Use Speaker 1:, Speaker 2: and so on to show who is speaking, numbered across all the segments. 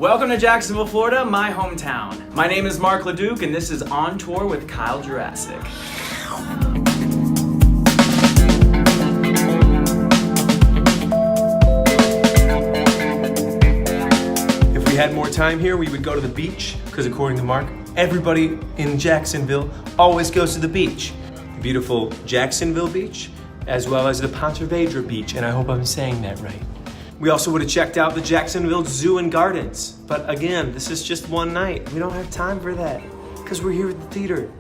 Speaker 1: Welcome to Jacksonville, Florida, my hometown. My name is Mark LeDuc, and this is On Tour with Kyle Jurassic.
Speaker 2: If we had more time here, we would go to the beach, because according to Mark, everybody in Jacksonville always goes to the beach. The beautiful Jacksonville beach, as well as the Ponte Vedra beach, and I hope I'm saying that right. We also would have checked out the Jacksonville Zoo and Gardens, but again, this is just one night. We don't have time for that, because we're here at the theater.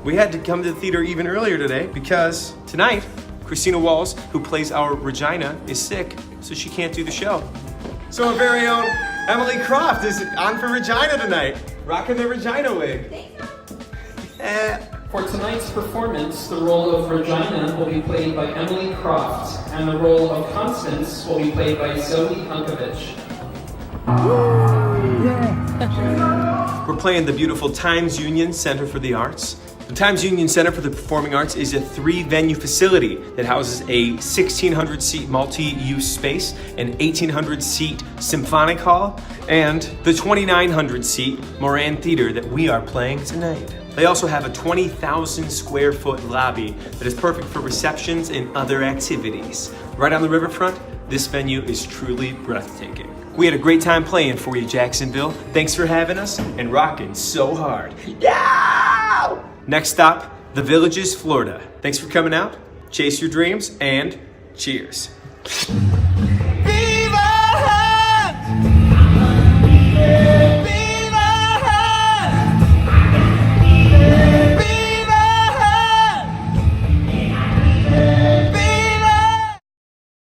Speaker 2: We had to come to the theater even earlier today because tonight, Christina Walls, who plays our Regina, is sick, so she can't do the show. So our very own Emily Croft is on for Regina tonight, rocking the Regina wig.
Speaker 3: For tonight's performance, the role of Regina will be played by Emily Croft, and the role of Constance will be played by Zoe Unkovich.
Speaker 2: We're playing the beautiful Times Union Center for the Arts. The Times Union Center for the Performing Arts is a 3-venue facility that houses a 1,600-seat multi-use space, an 1,800-seat symphonic hall, and the 2,900-seat Moran Theater that we are playing tonight. They also have a 20,000-square-foot lobby that is perfect for receptions and other activities. Right on the riverfront, this venue is truly breathtaking. We had a great time playing for you, Jacksonville. Thanks for having us and rocking so hard. Yeah! Next stop, The Villages, Florida. Thanks for coming out. Chase your dreams and cheers.